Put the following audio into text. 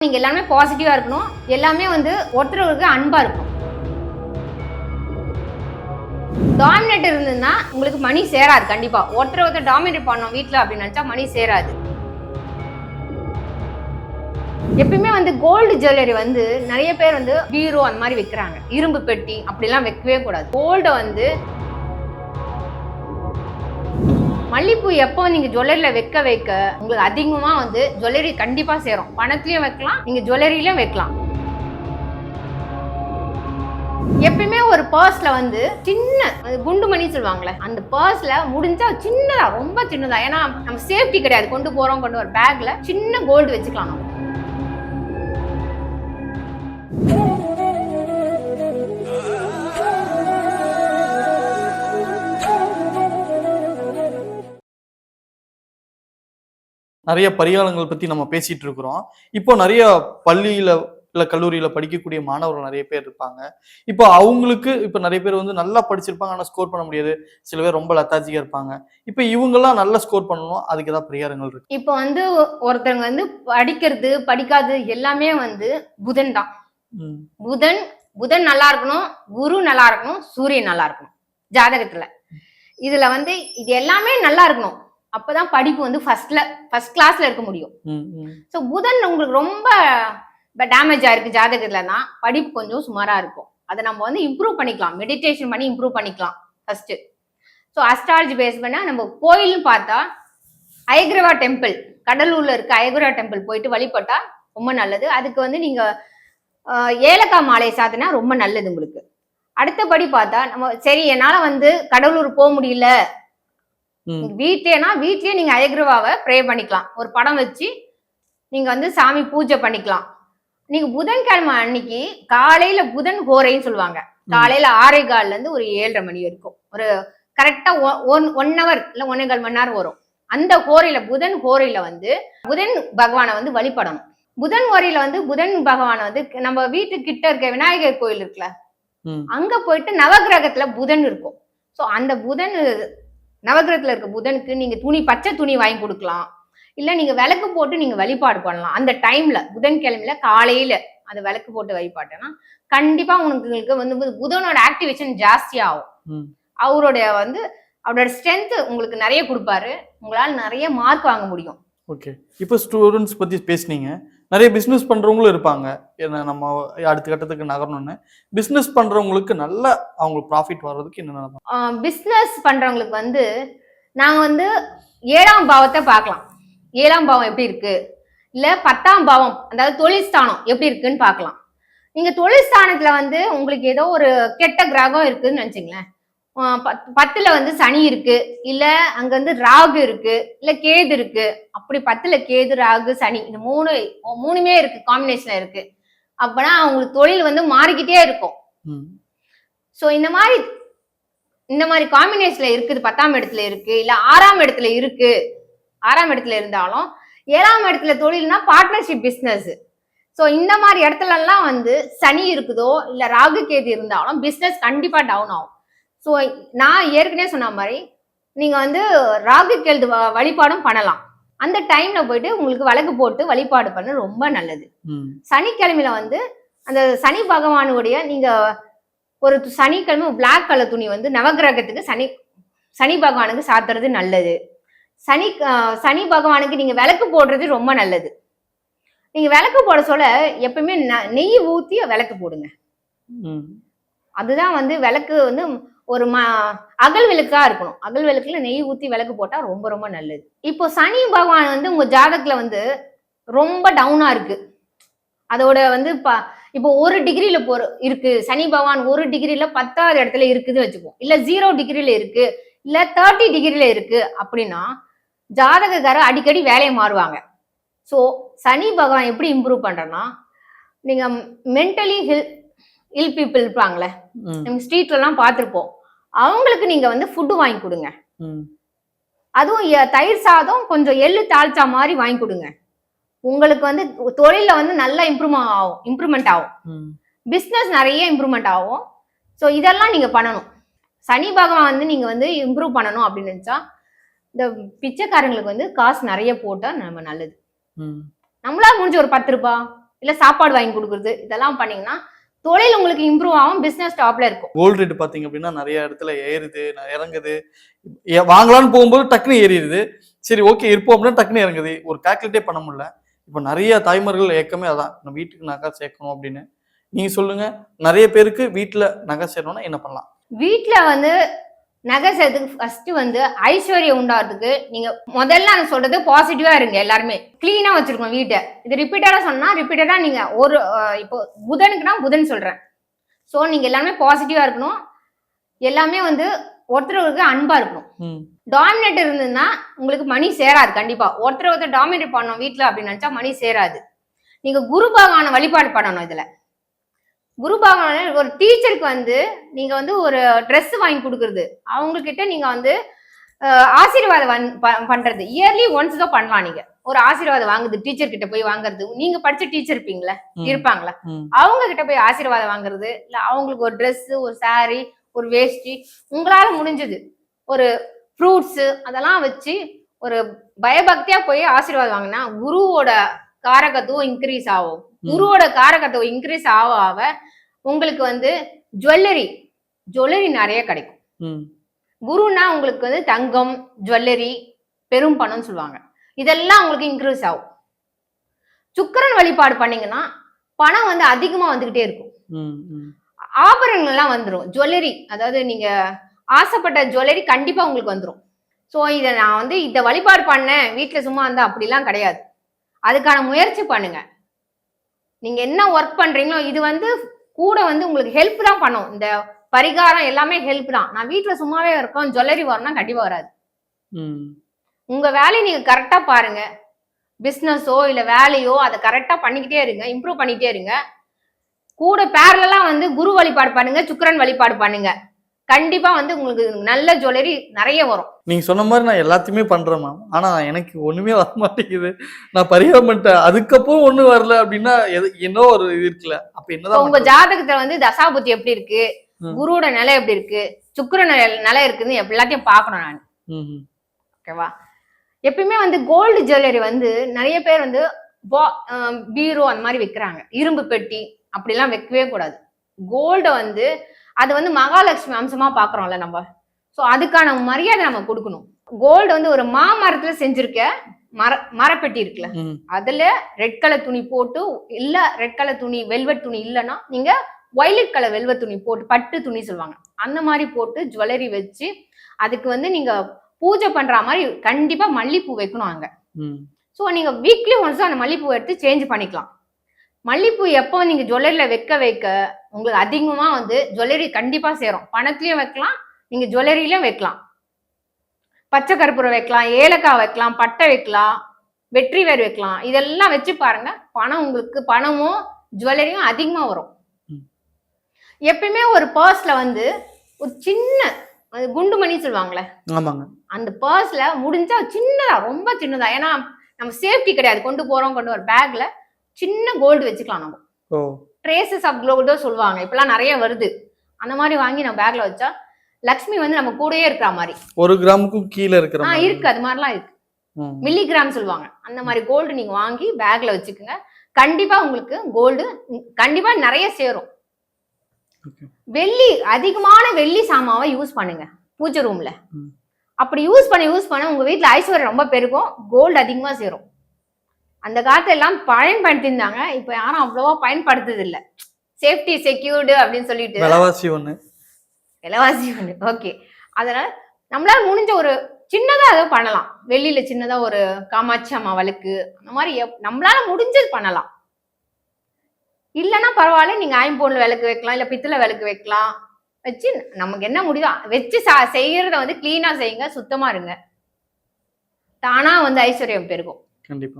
நீங்க எல்லாமே பாசிட்டிவா இருக்கணும். எல்லாமே ஒருத்தருக்கு அன்பா இருக்கும். டாமினேட் இருந்ததுன்னா உங்களுக்கு மணி சேராது. கண்டிப்பா ஒருத்தர் டாமினேட் பண்ணோம் வீட்ல அப்படின்னு நினைச்சா மணி சேராது. எப்பயுமே கோல்டு ஜுவல்லரி நிறைய பேர் பீரோ அந்த மாதிரி வைக்கிறாங்க. இரும்பு பெட்டி அப்படிலாம் வைக்கவே கூடாது. கோல்ட மல்லிப்பூ எப்போ நீங்க ஜுவல்லரியில வைக்க உங்களுக்கு அதிகமா ஜுவல்லரி கண்டிப்பா சேரும். பணத்திலயும் வைக்கலாம், நீங்க ஜுவல்லரியிலும் வைக்கலாம். எப்பயுமே ஒரு பர்ஸ்ல சின்ன குண்டு மணி சொல்லுவாங்களே, அந்த பர்ஸ்ல முடிஞ்சா சின்னதா, ரொம்ப சின்னதா, ஏன்னா நம்ம சேஃப்டி கிடையாது. கொண்டு போறோம் கொண்டு வர பேக்ல சின்ன கோல்டு வச்சுக்கலாம். நம்ம நிறைய பரிகாரங்கள் பத்தி நம்ம பேசிட்டு இருக்கிறோம். இப்போ நிறைய பள்ளியில இல்ல கல்லூரியில படிக்கக்கூடிய மாணவர்கள் நிறைய பேர் இருப்பாங்க. இப்போ அவங்களுக்கு இப்ப நிறைய பேர் நல்லா படிச்சிருப்பாங்க, ஆனா ஸ்கோர் பண்ண முடியாது. சில பேர் ரொம்ப லத்தாஜிக்கா இருப்பாங்க. இப்ப இவங்கெல்லாம் நல்லா ஸ்கோர் பண்ணணும், அதுக்கு ஏதாவது பரிகாரங்கள் இருக்கு? இப்போ ஒருத்தவங்க படிக்கிறது படிக்காது எல்லாமே புதன் தான். புதன் புதன் நல்லா இருக்கணும், குரு நல்லா இருக்கணும், சூரியன் நல்லா இருக்கணும் ஜாதகத்துல. இதுல இது எல்லாமே நல்லா இருக்கணும். அப்பதான் படிப்பு ஃபர்ஸ்ட் கிளாஸ்ல இருக்க முடியும். சோ புதன் உங்களுக்கு ரொம்ப டேமேஜ் ஆயிருக்கு ஜாதகத்துலன்னா படிப்பு கொஞ்சம் சுமாரா இருக்கும். அதை நம்ம இம்ப்ரூவ் பண்ணிக்கலாம். மெடிடேஷன் பண்ணி இம்ப்ரூவ் பண்ணிக்கலாம் ஃபர்ஸ்ட். ஸோ அஸ்ட்ராலஜி பேஸ் பண்ணா நம்ம கோயில்னு பார்த்தா அயக்ரவா டெம்பிள், கடலூர்ல இருக்க அயக்ரவா டெம்பிள் போயிட்டு வழிபட்டா ரொம்ப நல்லது. அதுக்கு நீங்க ஏலக்காய் மாலை சாத்தினா ரொம்ப நல்லது உங்களுக்கு. அடுத்தபடி பார்த்தா நம்ம சரி என்னால கடலூர் போக முடியல, வீட்லயே நீங்க அயக்ரவாவை ப்ரே பண்ணிக்கலாம். ஒரு படம் வச்சு நீங்க சாமி பூஜை பண்ணிக்கலாம். நீங்க புதன்கிழமை அன்னைக்கு காலையில புதன் கோரைன்னு சொல்லுவாங்க. காலையில 6:15 இருந்து ஒரு 7:30 மணி வரைக்கும் ஒரு கரெக்டா 1 ஹவர் இல்ல 1.25 மணி நேரம் வரும். அந்த கோரையில புதன் கோரையில புதன் பகவானை வழிபடணும். புதன் கோரையில புதன் பகவானை நம்ம வீட்டு கிட்ட இருக்க விநாயகர் கோயில் இருக்குல்ல, அங்க போயிட்டு நவகிரகத்துல புதன் இருக்கும். சோ அந்த புதன் நவகிரகத்துல இருக்க புதனுக்கு நீங்க பச்சை துணி வாங்கி கொடுக்கலாம். இல்ல நீங்க விளக்கு போட்டு நீங்க வழிபாடு பண்ணலாம். அந்த டைம்ல புதன்கிழமையில காலையில அந்த விளக்கு போட்டு வழிபாட்டுனா கண்டிப்பா உங்களுக்கு புதனோட ஆக்டிவேஷன் ஜாஸ்தி ஆகும். அவரோட ஸ்ட்ரென்த் உங்களுக்கு நிறைய கொடுப்பாரு. உங்களால நிறைய மார்க் வாங்க முடியும். ஓகே, இப்போ ஸ்டூடெண்ட்ஸ் பத்தி பேசுனீங்க. நிறைய பிசினஸ் பண்றவங்களும் இருப்பாங்க. ஏன்னா நம்ம அடுத்த கட்டத்துக்கு நகரணும்னு பிசினஸ் பண்றவங்களுக்கு நல்ல அவங்களுக்கு ப்ராஃபிட் வர்றதுக்கு என்ன? பிசினஸ் பண்றவங்களுக்கு நாங்க 7ஆம் பாவத்தை பார்க்கலாம். 7ஆம் பாவம் எப்படி இருக்கு, இல்ல 10ஆம் பாவம் அதாவது தொழில் ஸ்தானம் எப்படி இருக்குன்னு பார்க்கலாம். நீங்க தொழில் ஸ்தானத்துல உங்களுக்கு ஏதோ ஒரு கெட்ட கிரகம் இருக்குன்னு நினைச்சீங்களேன். 10ல சனி இருக்கு, இல்ல அங்க ராகு இருக்கு, இல்ல கேது இருக்கு. அப்படி 10ல கேது, ராகு, சனி இந்த மூணுமே இருக்கு, காம்பினேஷன்ல இருக்கு. அப்பனா அவங்களுக்கு தொழில் மாறிக்கிட்டே இருக்கும். சோ இந்த மாதிரி காம்பினேஷன்ல இருக்குது. 10ஆம் இடத்துல இருக்கு, இல்ல 6ஆம் இடத்துல இருக்கு. 6ஆம் இடத்துல இருந்தாலும் 7ஆம் இடத்துல தொழில்னா பார்ட்னர்ஷிப் பிசினஸ். சோ இந்த மாதிரி இடத்துல எல்லாம் சனி இருக்குதோ இல்ல ராகு கேது இருந்தாலும் பிசினஸ் கண்டிப்பா டவுன் ஆகும். சோ நான் ஏற்கனவே சொன்ன மாதிரி நீங்க ராகு கேது வழிபாடும் பண்ணலாம். அந்த டைம்ல போயிட்டு உங்களுக்கு விளக்கு போட்டு வழிபாடு பண்ண ரொம்ப நல்லது. சனிக்கிழமையில அந்த சனி பகவானுடைய நீங்க ஒரு சனிக்கிழமை பிளாக் கலர் துணி நவகிரகத்துக்கு சனி பகவானுக்கு சாத்துறது நல்லது. சனி பகவானுக்கு நீங்க விளக்கு போடுறது ரொம்ப நல்லது. நீங்க விளக்கு போட சொல்ல எப்பவுமே நெய் ஊத்தி விளக்கு போடுங்க. அதுதான் விளக்கு ஒரு அகல் விளக்கா இருக்கணும். அகல் விளக்குல நெய் ஊத்தி விளக்கு போட்டா ரொம்ப ரொம்ப நல்லது. இப்போ சனி பகவான் உங்க ஜாதகத்துல ரொம்ப டவுனா இருக்கு. அதோட இப்போ 1 டிகிரில இருக்கு சனி பகவான், 1 டிகிரில 10வது இடத்துல இருக்குதுன்னு வச்சுப்போம். இல்ல 0 டிகிரில இருக்கு, இல்ல 30 டிகிரில இருக்கு அப்படின்னா ஜாதகக்காரர் அடிக்கடி வேலையை மாறுவாங்க. ஸோ சனி பகவான் எப்படி இம்ப்ரூவ் பண்றேன்னா, நீங்க மென்டலி இல் பீப்புள் இருப்பாங்களே, நம்ம ஸ்ட்ரீட்ல எல்லாம் பார்த்திருப்போம். அவங்களுக்கு நீங்க ஃபுட்டு வாங்கி கொடுங்க. அதுவும் தயிர் சாதம் கொஞ்சம் எள்ளு தாளிச்சா மாதிரி வாங்கி கொடுங்க. உங்களுக்கு தொழில நல்லா இம்ப்ரூவ்மெண்ட் ஆகும். பிசினஸ் நிறைய இம்ப்ரூவ்மெண்ட் ஆகும். ஸோ இதெல்லாம் நீங்க பண்ணணும். சனி பகவான் நீங்க இம்ப்ரூவ் பண்ணணும் அப்படின்னு நினைச்சா இந்த பிச்சைக்காரங்களுக்கு காசு நிறைய போட்டா நம்ம நல்லது. நம்மளா முடிஞ்ச ஒரு 10 ரூபாய் இல்ல சாப்பாடு வாங்கி கொடுக்குறது, இதெல்லாம் பண்ணீங்கன்னா தொழில் உங்களுக்கு இம்ப்ரூவ் ஆகும், பிசினஸ் டாப்ல இருக்கும். கோல்டு ரேட் பாத்தீங்க அப்படின்னா நிறைய இடத்துல ஏறுது, இறங்குது. வாங்கலாம்னு போகும்போது டக்குன்னு ஏறிடுது. சரி ஓகே இருப்போம் அப்படின்னா டக்குன்னு இறங்குது. ஒரு கால்குலேட்டே பண்ண முடியல. இப்போ நிறைய தாய்மார்கள் ஏக்கமே அதான், நம்ம வீட்டுக்கு நகை சேர்க்கணும் அப்படின்னு. நீங்க சொல்லுங்க, நிறைய பேருக்கு வீட்டுல நகை சேர்க்கணும்னா என்ன பண்ணலாம்? வீட்டுல வந்து நகை சேர்த்துக்கு ஃபர்ஸ்ட் வந்து ஐஸ்வர்யம் உண்டாகிறதுக்கு நீங்க முதல்ல நான் சொல்றது பாசிட்டிவா இருங்க. எல்லாருமே கிளீனா வச்சிருக்கோம் வீட்டை. இது ரிப்பீட்டடா சொன்னா ரிப்பீட்டடா நீங்க ஒரு இப்போ புதனுக்குன்னா புதன் சொல்றேன். ஸோ நீங்க எல்லாமே பாசிட்டிவா இருக்கணும். எல்லாமே வந்து ஒருத்தருக்கு அன்பா இருக்கணும். டாமினேட் இருந்ததுன்னா உங்களுக்கு மணி சேராது. கண்டிப்பா ஒருத்தர் டாமினேட் பண்ணணும் வீட்டுல அப்படின்னு நினைச்சா மணி சேராது. நீங்க குரு பகவான வழிபாடு பண்ணணும். இதுல குரு பகவான ஒரு டீச்சருக்கு வந்து நீங்க வந்து ஒரு ட்ரெஸ் வாங்கி கொடுக்குறது, அவங்க கிட்ட நீங்க வந்து ஆசீர்வாதம் பண்றது இயர்லி ஒன்ஸ் தான் பண்ணலாம். நீங்க ஒரு ஆசீர்வாதம் வாங்குது டீச்சர் கிட்ட போய் வாங்குறது, நீங்க படிச்ச டீச்சர் இருப்பீங்களா இருப்பாங்களா, அவங்க கிட்ட போய் ஆசீர்வாதம் வாங்குறது, இல்ல அவங்களுக்கு ஒரு ட்ரெஸ், ஒரு சாரி, ஒரு வேஷ்டி, உங்களால முடிஞ்சது ஒரு ஃப்ரூட்ஸ் அதெல்லாம் வச்சு ஒரு பயபக்தியா போய் ஆசீர்வாதம் வாங்கினா குருவோட காரகத்துவம் இன்க்ரீஸ் ஆகும். குருவோட காரகத்துவம் இன்க்ரீஸ் ஆக உங்களுக்கு வந்து ஜுவல்லரி நிறைய கிடைக்கும். குருன்னா உங்களுக்கு வந்து தங்கம், ஜுவல்லரி, பெரும் பணம் சொல்லுவாங்க. இதெல்லாம் உங்களுக்கு இன்க்ரீஸ் ஆகும். சுக்கிரன் வழிபாடு பண்ணீங்கன்னா பணம் வந்து அதிகமா வந்துகிட்டே இருக்கும். ஆபரணங்கள் எல்லாம் வந்துடும். ஜுவல்லரி, அதாவது நீங்க ஆசைப்பட்ட ஜுவல்லரி கண்டிப்பா உங்களுக்கு வந்துடும். ஸோ இதை நான் வந்து இதை வழிபாடு பண்ணேன் வீட்டுல சும்மா இருந்தா அப்படிலாம் கிடையாது. அதுக்கான முயற்சி பண்ணுங்க. நீங்க என்ன ஒர்க் பண்றீங்களோ இது வந்து கூட வந்து உங்களுக்கு ஹெல்ப் தான் பண்ணும். இந்த பரிகாரம் எல்லாமே ஹெல்ப் தான். நான் வீட்டுல சும்மாவே இருக்கோம் ஜுவல்லரி வரணும்னா கண்டிப்பா வராது. உங்க வேலையை நீங்க கரெக்டா பாருங்க. பிசினஸோ இல்ல வேலையோ அதை கரெக்டா பண்ணிக்கிட்டே இருங்க, இம்ப்ரூவ் பண்ணிக்கிட்டே இருங்க. கூட பேரலா வந்து குரு வழிபாடு பண்ணுங்க, சுக்கிரன் வழிபாடு பண்ணுங்க. கண்டிப்பா வந்து உங்களுக்கு நல்ல ஜுவல்லரி நிறைய வரும். நீங்க சொன்ன மாதிரி நான் எல்லாத்தையுமே பண்றேன் மேம். ஆனா எனக்கு ஒண்ணுமே வர மாட்டேங்குது. நான் பரிகாரம் பண்ணிட்டேன், அதுக்கப்புறம் ஒண்ணு வரல அப்படின்னா என்ன ஒரு இது இருக்குல்ல, அப்ப என்னதான் உங்க ஜாதகத்துல வந்து தசாபுத்தி எப்படி இருக்கு, குருவோட நிலை எப்படி இருக்கு, சுக்கிரன் நிலை இருக்குன்னு எல்லாத்தையும் பார்க்கணும் நான். ஓகேவா? எப்பயுமே வந்து கோல்டு ஜுவல்லரி வந்து நிறைய பேர் வந்து பீரோ அந்த மாதிரி வைக்கிறாங்க. இரும்பு பெட்டி அப்படிலாம் வைக்கவே கூடாது. கோல்டை வந்து அது வந்து மகாலட்சுமி அம்சமா பாக்குறோம்ல நம்ம. ஸோ அதுக்கான மரியாதை நம்ம கொடுக்கணும். கோல்டு வந்து ஒரு மாமரத்துல செஞ்சிருக்க மரப்பெட்டி இருக்குல்ல, அதுல ரெட் கலர் துணி போட்டு, இல்ல ரெட் கலர் துணி வெல்வெட் துணி இல்லைன்னா நீங்க வயலட் கலர் வெல்வெட் துணி போட்டு, பட்டு துணி சொல்லுவாங்க, அந்த மாதிரி போட்டு ஜுவல்லரி வச்சு அதுக்கு வந்து நீங்க பூஜை பண்ற மாதிரி கண்டிப்பா மல்லிப்பூ வைக்கணும் அங்க. ஸோ நீங்க வீக்லி ஒன்ஸ் அந்த மல்லிப்பூ எடுத்து சேஞ்ச் பண்ணிக்கலாம். மல்லிப்பூ எப்போ நீங்க ஜுவல்லரியில வைக்க உங்களுக்கு அதிகமா வந்து ஜுவல்லரி கண்டிப்பா சேரும். பணத்திலயும் வைக்கலாம், நீங்க ஜுவல்லரியிலும் வைக்கலாம். பச்சை கற்பூரம் வைக்கலாம், ஏலக்காய் வைக்கலாம், பட்டை வைக்கலாம், வெற்றி வேர் வைக்கலாம். இதெல்லாம் வச்சு பாருங்க, பணம் உங்களுக்கு பணமும் ஜுவல்லரியும் அதிகமா வரும். எப்பயுமே ஒரு பர்ஸ்ல வந்து ஒரு சின்ன குண்டுமணி சொல்லுவாங்களே, அந்த பர்ஸ்ல முடிஞ்சா சின்னதா, ரொம்ப சின்னதா, ஏன்னா நம்ம சேஃப்டி கிடையாது, கொண்டு வர பேக்ல சின்ன கோல்டு வச்சுக்கலாம். நம்ம ட்ரேசஸ் ஆஃப் கோல்டோ சொல்லுவாங்க, இப்பெல்லாம் நிறைய வருது. அந்த மாதிரி வாங்கி நம்ம பேக்ல வச்சா லக்ஷ்மி வந்து நம்ம கூடயே இருக்கிற மாதிரி. 1 கிராமுக்கும் கீழே இருக்கிற மாதிரி இருக்கு, அது மாதிரிலாம் இருக்கு. மில்லி கிராம் சொல்லுவாங்க. அந்த மாதிரி கோல்டு நீங்க வாங்கி பேக்ல வச்சுக்கோங்க. கண்டிப்பா உங்களுக்கு கோல்டு கண்டிப்பா நிறைய சேரும். வெள்ளி, அதிகமான வெள்ளி சாமாவை யூஸ் பண்ணுங்க பூஜை ரூம்ல. அப்படி யூஸ் பண்ண உங்க வீட்டுல ஐஸ்வர்யம் ரொம்ப பெருகும், கோல்டு அதிகமா சேரும். அந்த காலத்துல எல்லாம் பயன்படுத்திருந்தாங்க, இப்ப யாரும் அவ்வளவா பயன்படுத்துறது இல்ல. சேஃப்டி செக்யூர்டு அப்படின்னு சொல்லிட்டு விலைவாசி ஒண்ணு. ஓகே, அதனால நம்மளால முடிஞ்ச ஒரு சின்னதா ஏதோ பண்ணலாம். வெள்ளியில சின்னதா ஒரு காமாட்சி அம்மா வழக்கு, அந்த மாதிரி நம்மளால முடிஞ்சது பண்ணலாம். இல்லைன்னா பரவாயில்ல, நீங்க ஐம்பொன்ல விளக்கு வைக்கலாம், இல்ல பித்தளை விளக்கு வைக்கலாம். வச்சு நமக்கு என்ன முடியுதோ வச்சு செய்யறத வந்து கிளீனா செய்யுங்க, சுத்தமா இருங்க. தானா வந்து ஐஸ்வர்யம் பெருகும். கண்டிப்பா.